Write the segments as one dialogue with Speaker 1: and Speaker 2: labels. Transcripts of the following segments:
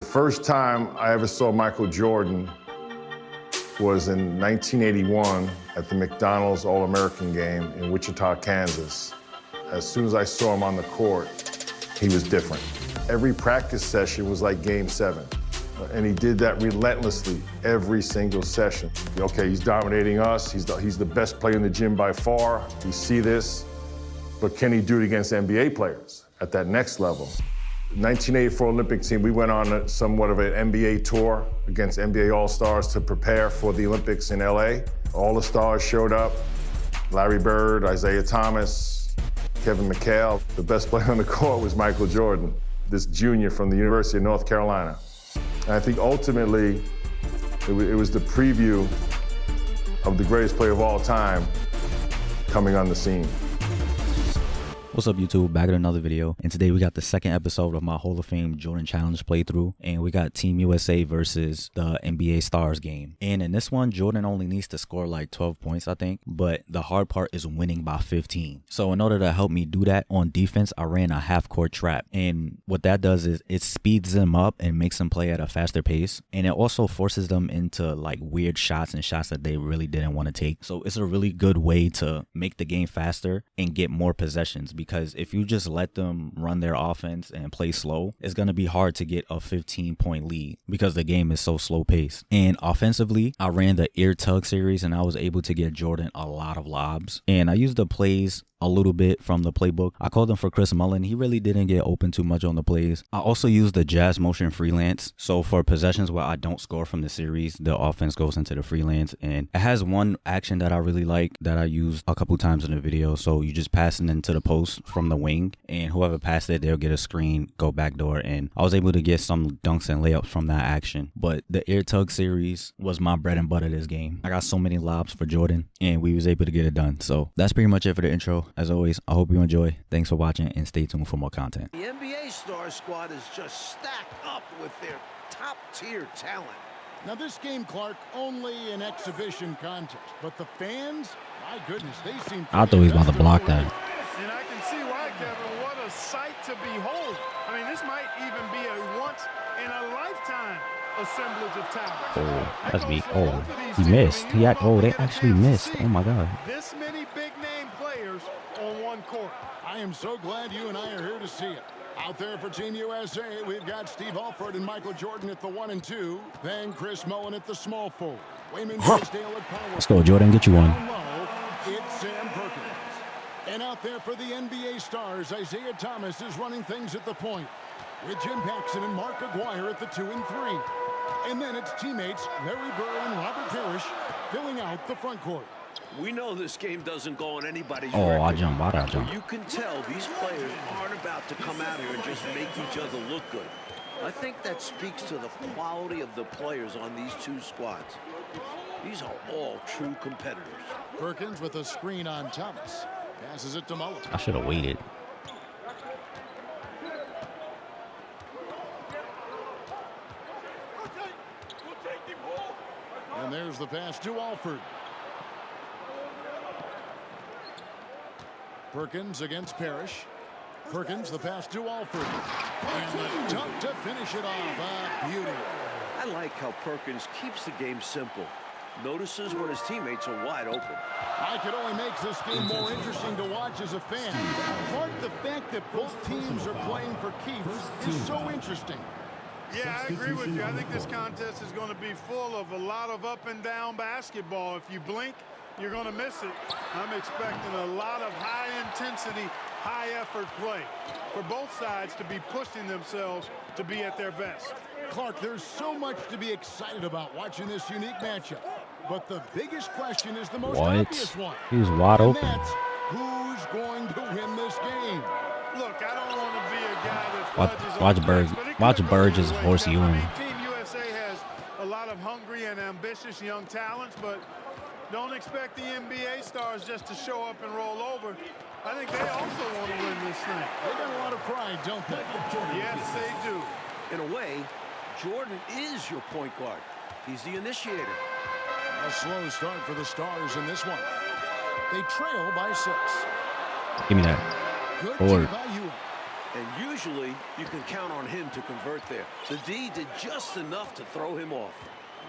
Speaker 1: First time I ever saw Michael Jordan was in 1981 at the McDonald's All-American game in Wichita, Kansas. As soon as I saw him on the court, he was different. Every practice session was like Game 7. And he did that relentlessly every single session. Okay, he's dominating us. He's the best player in the gym by far. We see this. But can he do it against NBA players at that next level? 1984 Olympic team, we went on somewhat of an NBA tour against NBA All-Stars to prepare for the Olympics in LA. All the stars showed up. Larry Bird, Isiah Thomas, Kevin McHale. The best player on the court was Michael Jordan, this junior from the University of North Carolina. And I think ultimately, it was the preview of the greatest player of all time coming on the scene.
Speaker 2: What's up, YouTube? Back at another video, and today we got the second episode of my Hall of Fame Jordan Challenge playthrough, and we got Team USA versus the NBA Stars game. And in this one, Jordan only needs to score like 12 points, I think, but the hard part is winning by 15. So in order to help me do that on defense, I ran a half-court trap, and what that does is it speeds them up and makes them play at a faster pace, and it also forces them into like weird shots and shots that they really didn't want to take. So it's a really good way to make the game faster and get more possessions, because if you just let them run their offense and play slow, it's going to be hard to get a 15-point lead because the game is so slow paced. And offensively, I ran the ear tug series and I was able to get Jordan a lot of lobs. And I used the plays a little bit from the playbook. I called him for Chris Mullin. He really didn't get open too much on the plays. I also used the jazz motion freelance. So for possessions where I don't score from the series, the offense goes into the freelance. And it has one action that I really like that I used a couple times in the video. So you just pass it into the post from the wing, and whoever passed it, they'll get a screen, go backdoor. And I was able to get some dunks and layups from that action. But the air tug series was my bread and butter this game. I got so many lobs for Jordan, and we was able to get it done. So that's pretty much it for the intro. As always, I hope you enjoy. Thanks for watching, and stay tuned for more content.
Speaker 3: The NBA Star squad is just stacked up with their top-tier talent.
Speaker 4: Now this game, Clark, only an exhibition contest, but the fans, my goodness, they seem...
Speaker 2: I thought he was about to block that.
Speaker 5: And I can see why, Kevin. What a sight to behold. I mean, this might even be a once-in-a-lifetime assemblage of talent.
Speaker 2: Oh, that's weak. Oh, he missed. They actually missed. Oh, my God.
Speaker 5: This many big-name players on one court.
Speaker 4: I am so glad you and I are here to see it. Out there for Team USA, we've got Steve Alford and Michael Jordan at the 1 and 2. Then Chris Mullin at the small forward. Wayman Tisdale at power.
Speaker 2: Let's go, Jordan. Get you one.
Speaker 4: It's Sam Perkins. And out there for the NBA Stars, Isiah Thomas is running things at the point, with Jim Paxson and Mark Aguirre at the 2 and 3. And then it's teammates Larry Bird and Robert Parrish filling out the front court.
Speaker 3: We know this game doesn't go on anybody's
Speaker 2: Oh,
Speaker 3: record.
Speaker 2: I jump. Why'd I jump?
Speaker 3: You can tell these players aren't about to come out here and just make each other look good. I think that speaks to the quality of the players on these two squads. These are all true competitors.
Speaker 4: Perkins with a screen on Thomas. Passes it to Mullin.
Speaker 2: I should have waited.
Speaker 4: And there's the pass to Alford. Perkins against Parrish. Perkins, the pass to Alford. And the dunk to finish it off. A beauty.
Speaker 3: I like how Perkins keeps the game simple. Notices when his teammates are wide open.
Speaker 4: I could only make this game more interesting to watch as a fan. Part the fact that both teams are playing for keeps is so interesting.
Speaker 5: Yeah, I agree with you. I think this contest is going to be full of a lot of up and down basketball. If you blink, you're going to miss it. I'm expecting a lot of high-intensity, high-effort play for both sides to be pushing themselves to be at their best.
Speaker 4: Clark, there's so much to be excited about watching this unique matchup. But the biggest question is the most obvious one.
Speaker 2: He was wide open.
Speaker 4: That's who's going to win this game?
Speaker 5: Look, I don't want to be a guy that
Speaker 2: Watch Bird just horse Ewing.
Speaker 5: Team USA has a lot of hungry and ambitious young talents, but don't expect the NBA Stars just to show up and roll over. I think they also want to win this thing.
Speaker 4: They got a lot of pride, don't they?
Speaker 5: Yes, they do.
Speaker 3: In a way, Jordan is your point guard. He's the initiator.
Speaker 4: A slow start for the Stars in this one. They trail by 6.
Speaker 2: Give me that.
Speaker 4: Good
Speaker 2: Forward.
Speaker 4: by Ewing.
Speaker 3: And usually, you can count on him to convert there. The D did just enough to throw him off.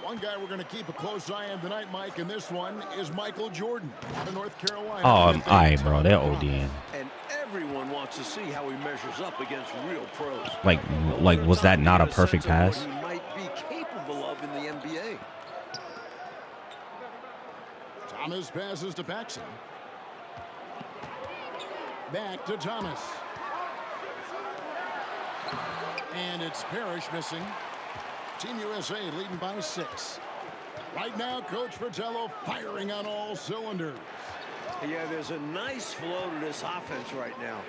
Speaker 4: One guy we're going to keep a close eye on tonight, Mike, and this one is Michael Jordan out of North Carolina.
Speaker 2: Oh, all right, bro. They're ODing.
Speaker 3: And everyone wants to see how he measures up against real pros.
Speaker 2: Like, was that not a perfect pass?
Speaker 3: He might be capable of in the NBA.
Speaker 4: Thomas passes to Paxson. Back to Thomas. And it's Parrish missing. Team USA leading by 6. Right now, Coach Fratello firing on all cylinders.
Speaker 3: Yeah, there's a nice flow to this offense right now.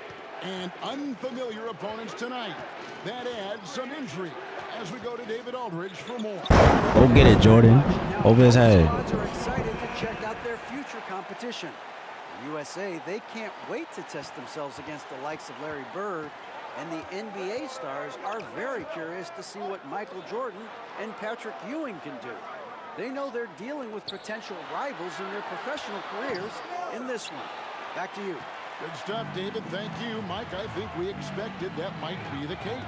Speaker 4: And unfamiliar opponents tonight. That adds some intrigue as we go to David Aldridge for more.
Speaker 2: Go get it, Jordan. Over his head.
Speaker 6: Squads are excited to check out their future competition. The USA, they can't wait to test themselves against the likes of Larry Bird. And the NBA stars are very curious to see what Michael Jordan and Patrick Ewing can do. They know they're dealing with potential rivals in their professional careers in this one. Back to you.
Speaker 4: Good stuff, David. Thank you. Mike, I think we expected that might be the case.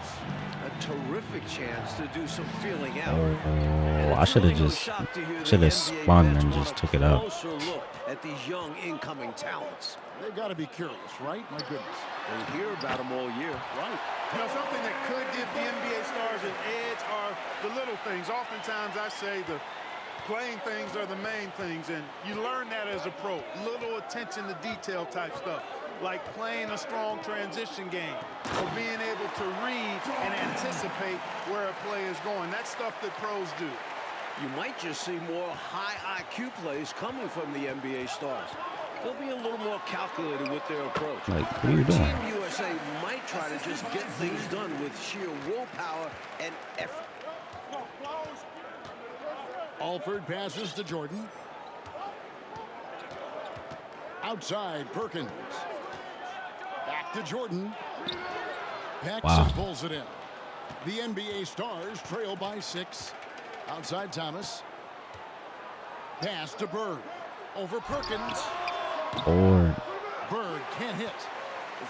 Speaker 3: A terrific chance to do some feeling out.
Speaker 2: Oh, I should have spun and just took it up.
Speaker 3: Closer look at these young incoming talents.
Speaker 4: They've got to be curious, right? My goodness.
Speaker 3: They hear about them all year.
Speaker 4: Right.
Speaker 5: You know, something that could give the NBA stars an edge are the little things. Oftentimes, I say the playing things are the main things, and you learn that as a pro. Little attention to detail type stuff, like playing a strong transition game or being able to read and anticipate where a play is going. That's stuff that pros do.
Speaker 3: You might just see more high IQ plays coming from the NBA stars. They'll be a little more calculated with their approach.
Speaker 2: Like, what are you doing?
Speaker 3: Team USA might try to just get things done with sheer willpower and effort.
Speaker 4: Alford passes to Jordan. Outside, Perkins. Back to Jordan. Paxson pulls it in. The NBA stars trail by 6. Outside Thomas. Pass to Bird. Over Perkins.
Speaker 2: Or
Speaker 4: Bird can't hit.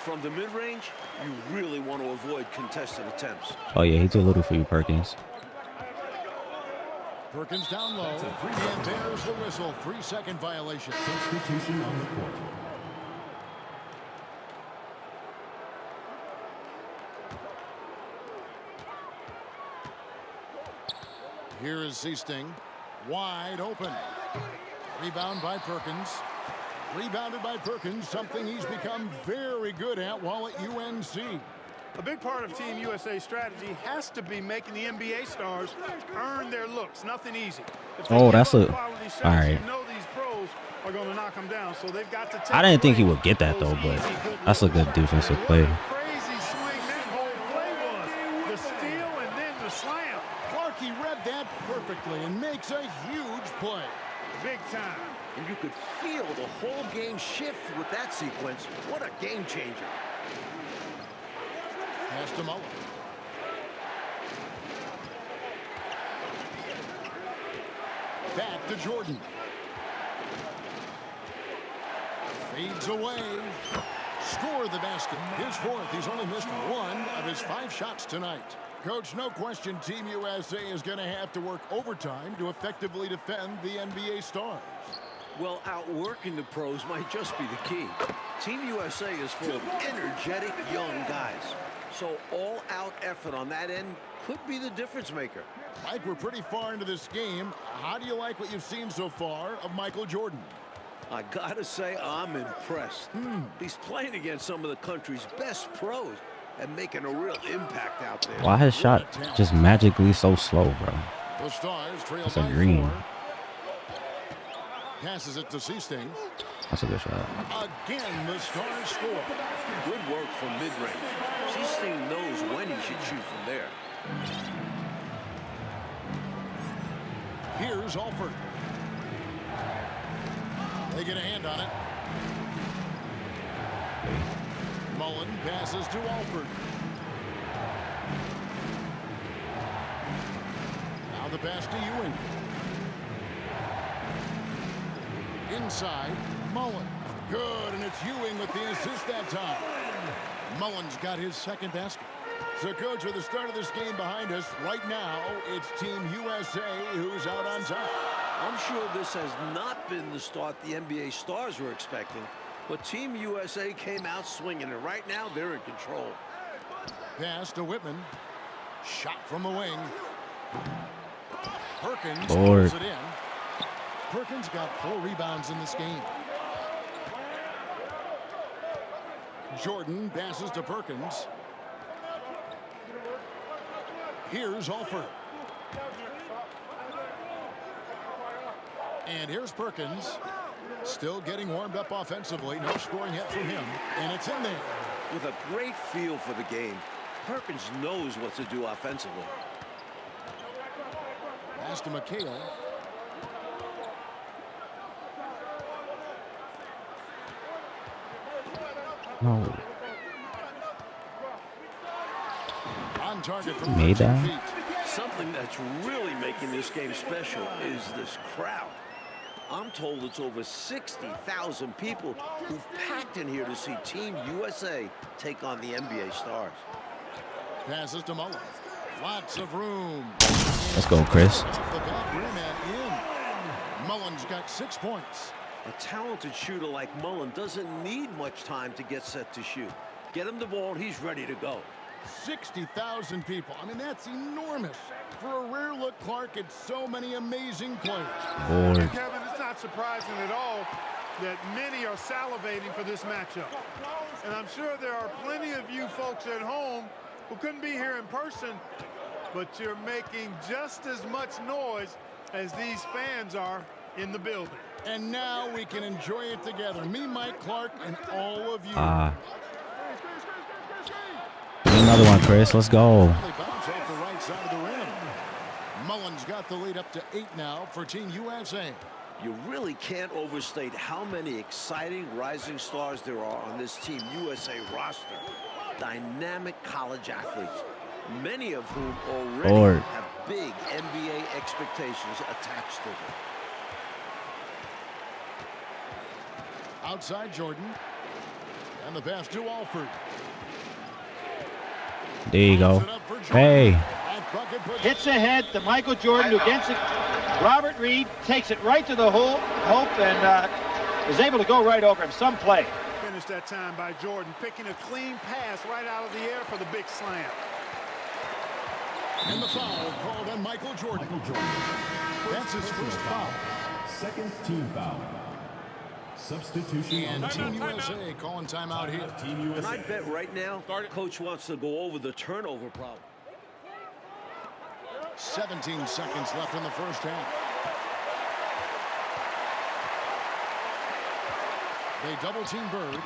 Speaker 3: From the mid-range, you really want to avoid contested attempts.
Speaker 2: oh yeah, he too little for you, Perkins.
Speaker 4: Perkins down low. And there's the whistle. 3-second violation.
Speaker 7: Substitution on the court.
Speaker 4: Here is Seasting. Wide open. Rebound by Perkins. Rebounded by Perkins, something he's become very good at while at UNC.
Speaker 5: A big part of Team USA's strategy has to be making the NBA stars earn their looks. Nothing easy.
Speaker 2: Oh, that's a...
Speaker 5: Quality shots,
Speaker 2: all right.
Speaker 5: You know these pros are going to knock them down, so they've got to take
Speaker 2: I didn't think he
Speaker 5: away
Speaker 2: would get that, though,
Speaker 5: those
Speaker 2: but
Speaker 5: easy, good
Speaker 2: that's a
Speaker 5: looks.
Speaker 2: good defensive play.
Speaker 5: Crazy swing that whole play was. The steal and then the slam.
Speaker 4: Clarkey read that perfectly and makes a huge play.
Speaker 5: Big time.
Speaker 3: And you could feel the whole game shift with that sequence. What a game changer.
Speaker 4: Pass to Mullin. Back to Jordan. Fades away. Score the basket. His 4th. He's only missed 1 of his 5 shots tonight. Coach, no question Team USA is going to have to work overtime to effectively defend the NBA stars.
Speaker 3: Well, outworking the pros might just be the key. Team USA is full of energetic young guys. So all-out effort on that end could be the difference maker.
Speaker 4: Mike, we're pretty far into this game. How do you like what you've seen so far of Michael Jordan?
Speaker 3: I gotta say, I'm impressed. He's playing against some of the country's best pros and making a real impact out there.
Speaker 2: Why his shot just magically so slow, bro?
Speaker 4: The Stars trail
Speaker 2: That's a
Speaker 4: by
Speaker 2: green.
Speaker 4: 4. Passes it to Seasting.
Speaker 2: That's a good shot.
Speaker 4: Again, the Stars score.
Speaker 3: Good work from mid-range. Seasting knows when he should shoot from there.
Speaker 4: Here's Alford. They get a hand on it. Mullin passes to Alford. Now the pass to Ewing. Inside, Mullin. Good, and it's Ewing with the assist that time. Mullin's got his second basket. So, Coach, with the start of this game behind us, right now, it's Team USA who's out on top.
Speaker 3: I'm sure this has not been the start the NBA Stars were expecting, but Team USA came out swinging, and right now they're in control.
Speaker 4: Pass to Whitman. Shot from the wing. Perkins
Speaker 2: Board.
Speaker 4: pulls it in. Perkins got 4 rebounds in this game. Jordan passes to Perkins. Here's Alford. And here's Perkins. Still getting warmed up offensively. No scoring yet from him. And it's in there.
Speaker 3: With a great feel for the game, Perkins knows what to do offensively.
Speaker 4: Pass to McHale.
Speaker 2: No.
Speaker 4: On target from
Speaker 2: Made
Speaker 4: 13
Speaker 2: that?
Speaker 4: feet.
Speaker 3: Something that's really making this game special is this crowd. I'm told it's over 60,000 people who've packed in here to see Team USA take on the NBA Stars.
Speaker 4: Passes to Mullin. Lots of room.
Speaker 2: Let's go, Chris.
Speaker 4: Off the back rim and in. Mullin's got 6 points.
Speaker 3: A talented shooter like Mullin doesn't need much time to get set to shoot. Get him the ball, and he's ready to go.
Speaker 4: 60,000 people. I mean, that's enormous. For a rare look, Clark, it's so many amazing players.
Speaker 2: Board.
Speaker 5: Kevin, it's not surprising at all that many are salivating for this matchup. And I'm sure there are plenty of you folks at home who couldn't be here in person, but you're making just as much noise as these fans are in the building.
Speaker 4: And now we can enjoy it together. Me, Mike Clark, and all of you.
Speaker 2: Another one, Chris. Let's go.
Speaker 4: They bounce off the right side of the rim. Mullin's got the lead up to 8 now for Team USA.
Speaker 3: You really can't overstate how many exciting rising stars there are on this Team USA roster. Dynamic college athletes, many of whom already have big NBA expectations attached to them.
Speaker 4: Outside Jordan. And the pass to Alford.
Speaker 2: There you go. Hey.
Speaker 7: Hits ahead to Michael Jordan, who gets it. Robert Reed takes it right to the hole, and is able to go right over him. Some play.
Speaker 5: Finished that time by Jordan, picking a clean pass right out of the air for the big slam.
Speaker 4: And the foul called on Michael Jordan. That's his first foul.
Speaker 8: Second team foul. Substitution
Speaker 4: And Team USA calling timeout here.
Speaker 3: And I bet right now, Coach wants to go over the turnover problem.
Speaker 4: 17 seconds left in the first half. They double team Bird.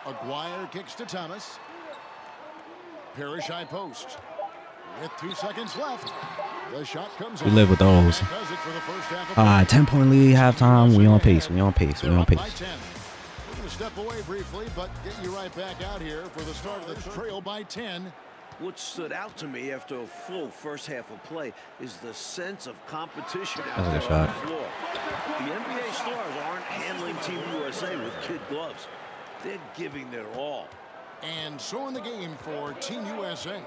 Speaker 4: Aguirre kicks to Thomas. Parrish high post. With 2 seconds left. The shot comes in.
Speaker 2: We live with those.
Speaker 4: Does it for the first half of
Speaker 2: 10-point lead, halftime. We on pace. We on pace. We on
Speaker 4: By
Speaker 2: pace.
Speaker 4: 10. We're going to step away briefly, but get you right back out here for the start of the trail by 10.
Speaker 3: What stood out to me after a full first half of play is the sense of competition out
Speaker 2: That's a
Speaker 3: there
Speaker 2: good
Speaker 3: on the floor. The NBA Stars aren't handling Team USA with kid gloves. They're giving their all.
Speaker 4: And so in the game for Team USA,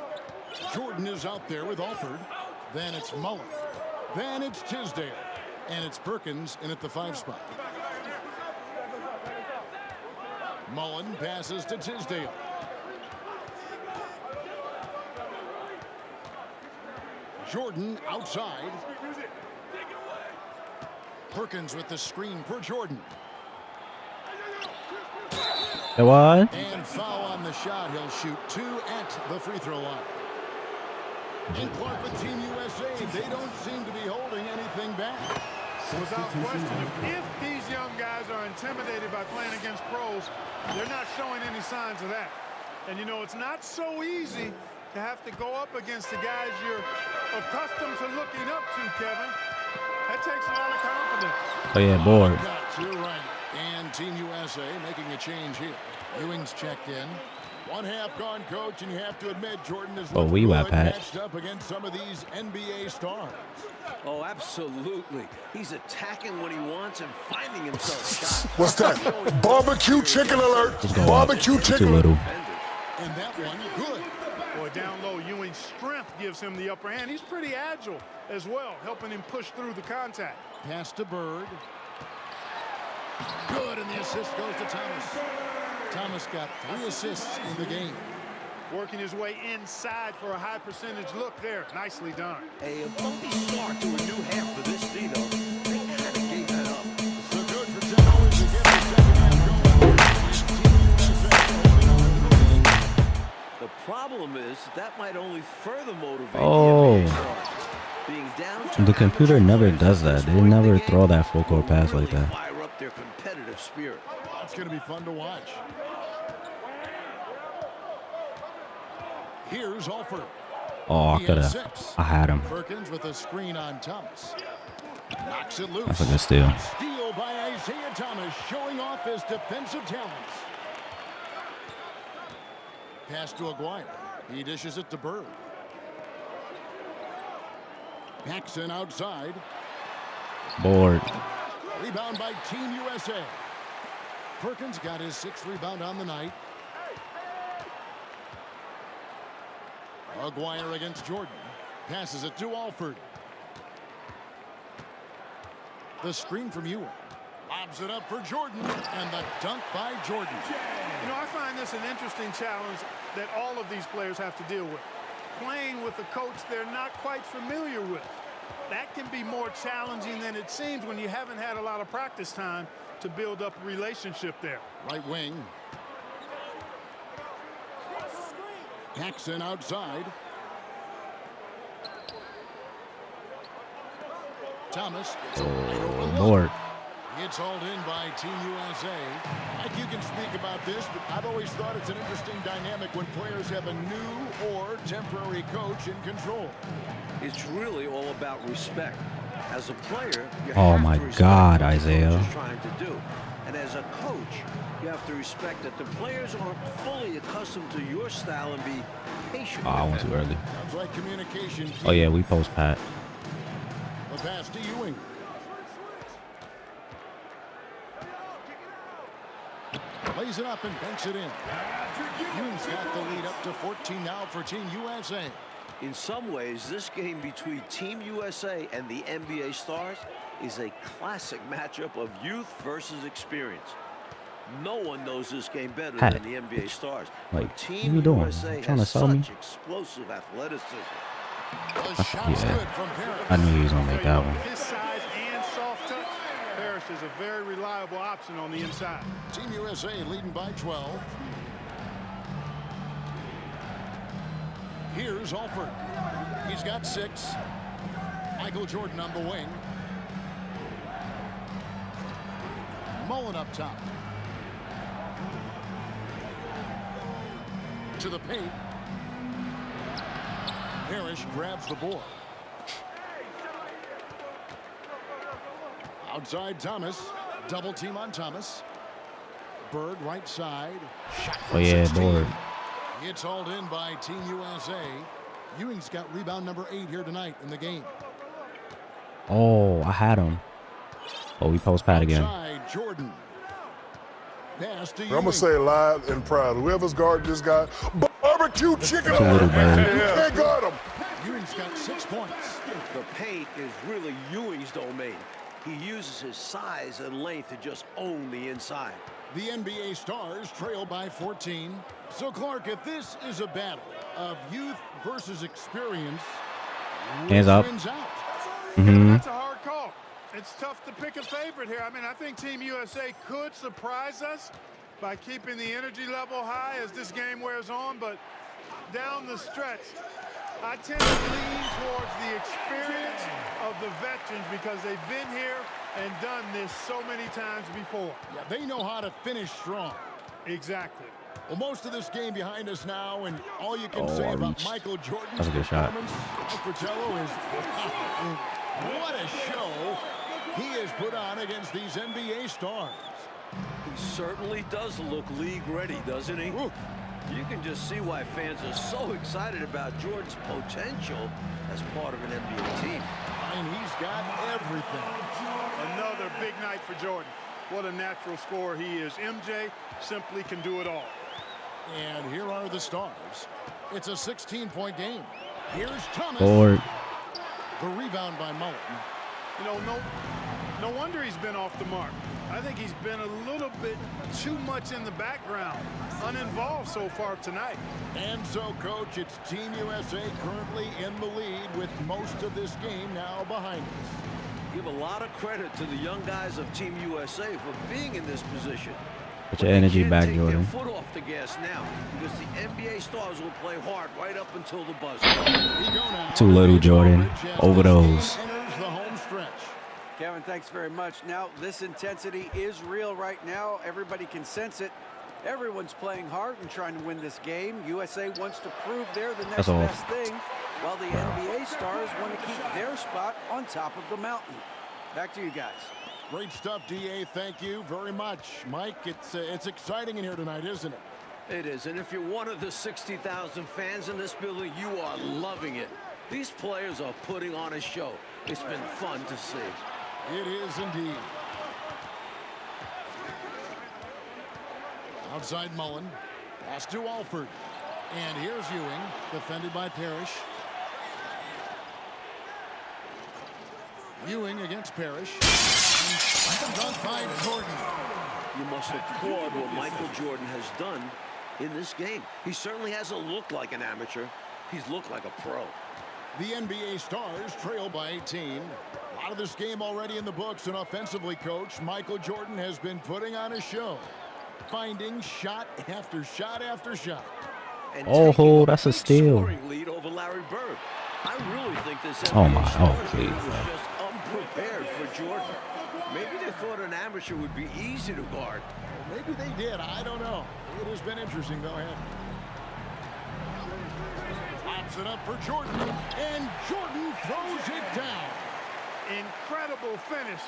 Speaker 4: Jordan is out there with Alford. Then it's Mullin. Then it's Tisdale. And it's Perkins in at the 5 spot. Mullin passes to Tisdale. Jordan outside. Perkins with the screen for Jordan.
Speaker 2: It was.
Speaker 4: And foul on the shot. He'll shoot 2 at the free throw line. And Clark with Team USA, they don't seem to be holding anything back.
Speaker 5: Without question, if these young guys are intimidated by playing against pros, they're not showing any signs of that. And you know, it's not so easy to have to go up against the guys you're accustomed to looking up to, Kevin. That takes a lot of confidence.
Speaker 2: Oh, yeah, board.
Speaker 4: You're right. And Team USA making a change here. Ewing's checked in. One half gone, Coach, and you have to admit Jordan is
Speaker 2: where you at, Pat?
Speaker 4: matched up against some of these NBA stars.
Speaker 3: Oh, absolutely. He's attacking when he wants and finding himself shot.
Speaker 1: What's that? Barbecue chicken alert.
Speaker 2: Just go
Speaker 1: Barbecue
Speaker 2: up. Too
Speaker 1: chicken
Speaker 2: little.
Speaker 1: alert.
Speaker 4: And that one, good.
Speaker 5: Boy, down low, Ewing's strength gives him the upper hand. He's pretty agile as well, helping him push through the contact.
Speaker 4: Pass to Bird. Good, and the assist goes to Thomas. Thomas got 3 assists in the game.
Speaker 5: Working his way inside for a high percentage look there. Nicely done.
Speaker 3: A bumpy start to a new half for this Dino. They kind of gave that up.
Speaker 4: So good for General to get the second half going.
Speaker 3: The problem is that might only further motivate
Speaker 2: Oh.
Speaker 3: the NBA stars. Being down to
Speaker 2: The computer
Speaker 3: average
Speaker 2: never
Speaker 3: points
Speaker 2: does
Speaker 3: at
Speaker 2: that.
Speaker 3: this
Speaker 2: They
Speaker 3: point in
Speaker 2: never
Speaker 3: the
Speaker 2: throw
Speaker 3: game
Speaker 2: that full court pass
Speaker 3: will
Speaker 2: like
Speaker 3: really
Speaker 2: that.
Speaker 3: fire up their competitive spirit.
Speaker 4: That's going to be fun to watch. Here's Alford.
Speaker 2: Oh, I
Speaker 4: He
Speaker 2: could
Speaker 4: has
Speaker 2: have.
Speaker 4: 6.
Speaker 2: I had him.
Speaker 4: Perkins with a screen on Thomas. Knocks it loose.
Speaker 2: That's a good steal.
Speaker 4: Steal by Isiah Thomas, showing off his defensive talents. Pass to Aguirre. He dishes it to Bird. Paxson outside.
Speaker 2: Board.
Speaker 4: Rebound by Team USA. Perkins got his 6th rebound on the night. Aguirre against Jordan. Passes it to Alford. The screen from Ewing. Lobs it up for Jordan. And the dunk by Jordan.
Speaker 5: You know, I find this an interesting challenge that all of these players have to deal with. Playing with a coach they're not quite familiar with. That can be more challenging than it seems when you haven't had a lot of practice time to build up a relationship there.
Speaker 4: Right wing. Paxson outside. Thomas.
Speaker 2: Oh, Lord.
Speaker 4: It's hauled in by Team USA. Mike, you can speak about this, but I've always thought it's an interesting dynamic when players have a new or temporary coach in control.
Speaker 3: It's really all about respect. As a player, you
Speaker 2: Oh
Speaker 3: have
Speaker 2: my
Speaker 3: to respect
Speaker 2: God,
Speaker 3: what the
Speaker 2: Isaiah.
Speaker 3: coach is trying to do. And as a coach, you have to respect that the players aren't fully accustomed to your style and be patient.
Speaker 2: Oh, I
Speaker 3: with
Speaker 2: went
Speaker 3: them.
Speaker 2: too early.
Speaker 4: Sounds like communication.
Speaker 2: Oh, yeah, we post Pat.
Speaker 4: The pass to Ewing. Lays it up and banks it in. Ewing's got the lead up to 14 now for Team USA.
Speaker 3: In some ways, this game between Team USA and the NBA stars is a classic matchup of youth versus experience. No one knows this game better
Speaker 2: Pat,
Speaker 3: than the NBA stars.
Speaker 2: like,
Speaker 3: But
Speaker 2: what
Speaker 3: Team
Speaker 2: you doing?
Speaker 3: USA
Speaker 2: Trying to
Speaker 3: has
Speaker 2: sell me?
Speaker 3: such explosive athleticism.
Speaker 4: The shot's
Speaker 2: Yeah.
Speaker 4: good from Parrish.
Speaker 2: I knew he was going to make that one.
Speaker 5: His size and soft touch, Parrish is a very reliable option on the inside.
Speaker 4: Team USA leading by 12. Here's Alford. He's got 6. Michael Jordan on the wing. Mullin up top. To the paint. Parrish grabs the board. Outside Thomas. Double team on Thomas. Bird right side. Shot
Speaker 2: Oh, yeah,
Speaker 4: 16.
Speaker 2: board.
Speaker 4: It's hauled in by Team USA. Ewing's got rebound number 8 here tonight in the game.
Speaker 2: Oh, I had him. Oh, we post Pat again.
Speaker 4: Outside Jordan. Pass to
Speaker 1: I'm going
Speaker 4: Ewing.
Speaker 1: to say it live and proud. Whoever's guarding this guy, barbecue chicken
Speaker 2: Too little, Bird.
Speaker 1: You can't guard him.
Speaker 4: Ewing's got 6 points.
Speaker 3: The paint is really Ewing's domain. He uses his size and length to just own the inside.
Speaker 4: The NBA stars trail by 14. So, Clark, if this is a battle of youth versus experience,
Speaker 2: Hands
Speaker 4: which
Speaker 2: up.
Speaker 4: wins out?
Speaker 5: That's a hard call. It's tough to pick a favorite here. I mean, I think Team USA could surprise us by keeping the energy level high as this game wears on, but down the stretch, I tend to lean towards the experience of the veterans because they've been here and done this so many times before.
Speaker 4: Yeah, they know how to finish strong.
Speaker 5: Exactly.
Speaker 4: Well, most of this game behind us now, and all you can
Speaker 2: Oh,
Speaker 4: say
Speaker 2: I
Speaker 4: about
Speaker 2: reached.
Speaker 4: Michael Jordan's
Speaker 2: That's a good shot.
Speaker 4: performance, Mike Fratello, is what a show he has put on against these NBA stars.
Speaker 3: He certainly does look league ready, doesn't he?
Speaker 4: Ooh,
Speaker 3: You can just see why fans are so excited about Jordan's potential as part of an NBA team.
Speaker 4: And he's got everything.
Speaker 5: Another big night for Jordan. What a natural scorer he is. MJ simply can do it all.
Speaker 4: And here are the stars. It's a 16-point game. Here's Thomas.
Speaker 2: Board.
Speaker 4: The rebound by Mullin.
Speaker 5: You know, no wonder he's been off the mark. I think he's been a little bit too much in the background, uninvolved so far tonight.
Speaker 4: And so, Coach, it's Team USA currently in the lead with most of this game now behind us.
Speaker 3: Give a lot of credit to the young guys of Team USA for being in this position.
Speaker 2: Put your energy back,
Speaker 3: Take
Speaker 2: Jordan.
Speaker 3: their foot off the gas now, because the NBA stars will play hard right up until the buzzer.
Speaker 2: Too little, Jordan. Overdose.
Speaker 4: Enters the home stretch.
Speaker 6: Kevin, thanks very much. Now, this intensity is real right now. Everybody can sense it. Everyone's playing hard and trying to win this game. USA wants to prove they're the next best thing, while the NBA stars want to keep their spot on top of the mountain. Back to you guys.
Speaker 4: Great stuff, DA. Thank you very much. Mike, it's exciting in here tonight, isn't it?
Speaker 3: It is, and if you're one of the 60,000 fans in this building, you are loving it. These players are putting on a show. It's been fun to see.
Speaker 4: It is indeed. Outside Mullin. Pass to Alford. And here's Ewing, defended by Parrish. Ewing against Parrish. Dunk by Jordan.
Speaker 3: You must applaud what Michael Jordan has done in this game. He certainly hasn't looked like an amateur. He's looked like a pro.
Speaker 4: The NBA stars trail by 18. A lot of this game already in the books, and offensively, Coach, Michael Jordan has been putting on a show, finding shot after shot after shot.
Speaker 3: And
Speaker 2: Oh, that's a steal.
Speaker 3: Scoring lead over Larry Bird. I really think this
Speaker 2: Oh
Speaker 3: NBA
Speaker 2: my,
Speaker 3: stars
Speaker 2: please.
Speaker 3: was just unprepared for Jordan. Maybe they thought an amateur would be easy to guard.
Speaker 4: Well, maybe they did. I don't know. It has been interesting, though, hasn't it? Pops it up for Jordan, and Jordan throws it down.
Speaker 5: Incredible finish,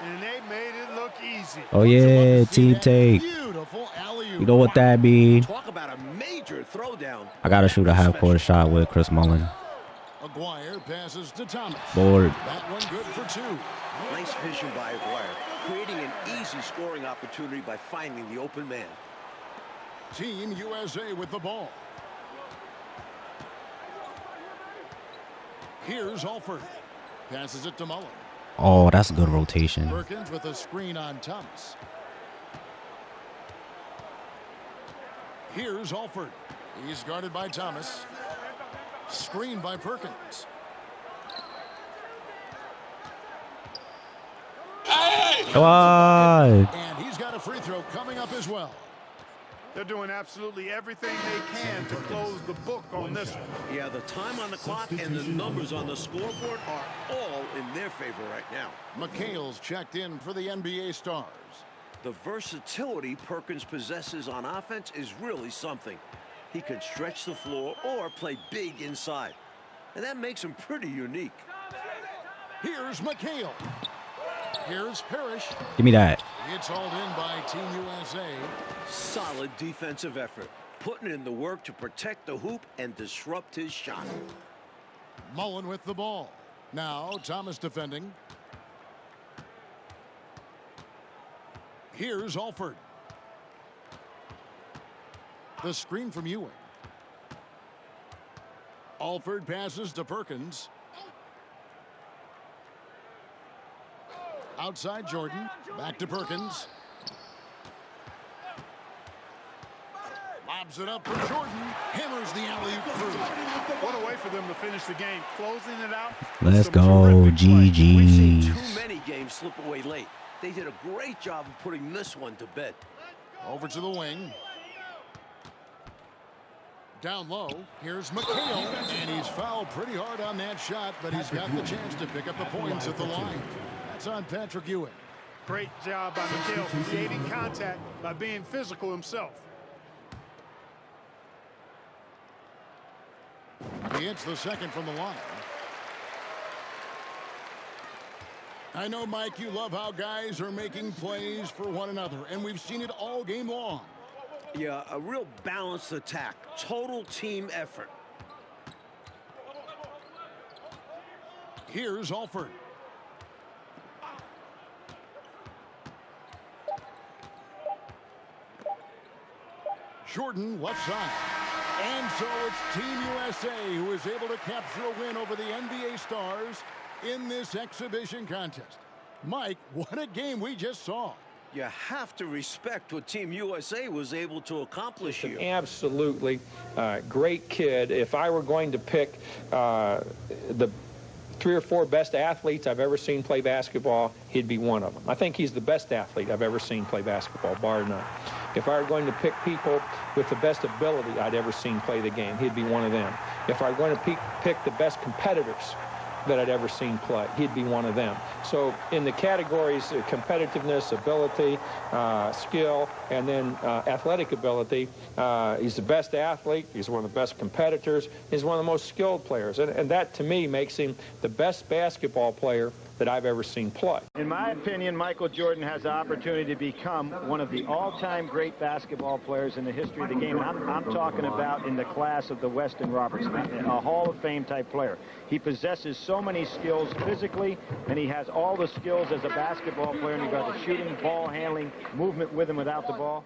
Speaker 5: and they made it look easy.
Speaker 2: Oh yeah, team take.
Speaker 4: Beautiful alley-oop.
Speaker 2: You know what that be?
Speaker 3: Talk about a major throwdown.
Speaker 2: I gotta shoot a half-court shot with Chris Mullin.
Speaker 4: Aguirre passes to Thomas.
Speaker 2: Board.
Speaker 4: That one good for two.
Speaker 3: Nice vision by Aguirre, creating an easy scoring opportunity by finding the open man.
Speaker 4: Team USA with the ball. Here's Alford. Passes it to Mullin.
Speaker 2: Oh, that's a good rotation.
Speaker 4: Perkins with a screen on Thomas. Here's Alford. He's guarded by Thomas. Screen by Perkins.
Speaker 2: Come on.
Speaker 4: And he's got a free throw coming up as well.
Speaker 5: They're doing absolutely everything they can to close the book on this one.
Speaker 3: Yeah, the time on the clock and the numbers on the scoreboard are all in their favor right now.
Speaker 4: McHale's checked in for the NBA stars.
Speaker 3: The versatility Perkins possesses on offense is really something. He can stretch the floor or play big inside, and that makes him pretty unique.
Speaker 4: Here's McHale. Here's Parrish.
Speaker 2: Give me that.
Speaker 4: It's hauled in by Team USA.
Speaker 3: Solid defensive effort, putting in the work to protect the hoop and disrupt his shot.
Speaker 4: Mullin with the ball. Now Thomas defending. Here's Alford. The screen from Ewing. Alford passes to Perkins. Outside Jordan. Back to Perkins. Lobs it up for Jordan. Hammers the alley-oop through.
Speaker 5: What a way for them to finish the game. Closing it out.
Speaker 2: Let's
Speaker 5: Some
Speaker 2: go,
Speaker 5: terrific play.
Speaker 3: We've seen
Speaker 2: GG's.
Speaker 3: too many games slip away late. They did a great job of putting this one to bed.
Speaker 4: Over to the wing. Down low. Here's McHale. And he's fouled pretty hard on that shot, but he's got the chance to pick up the points at the line. That's on Patrick Ewing.
Speaker 5: Great job by McHale, creating contact by being physical himself.
Speaker 4: He hits the second from the line. I know, Mike, you love how guys are making plays for one another, and we've seen it all game long.
Speaker 3: Yeah, a real balanced attack. Total team effort.
Speaker 4: Here's Alford. Jordan left side. And so it's Team USA who is able to capture a win over the NBA Stars in this exhibition contest. Mike, what a game we just saw.
Speaker 3: You have to respect what Team USA was able to accomplish here.
Speaker 9: Absolutely great kid. If I were going to pick the 3 or 4 best athletes I've ever seen play basketball, he'd be one of them. I think he's the best athlete I've ever seen play basketball, bar none. If I were going to pick people with the best ability I'd ever seen play the game, he'd be one of them. If I were going to pick the best competitors that I'd ever seen play, he'd be one of them. So in the categories competitiveness, ability, skill, and then athletic ability, he's the best athlete, he's one of the best competitors, he's one of the most skilled players, and that to me makes him the best basketball player that I've ever seen play.
Speaker 7: In my opinion, Michael Jordan has the opportunity to become one of the all-time great basketball players in the history of the game. I'm talking about in the class of the Weston Robertson, a Hall of Fame type player. He possesses so many skills physically, and he has all the skills as a basketball player, and you've got the shooting, ball handling, movement with and without the ball.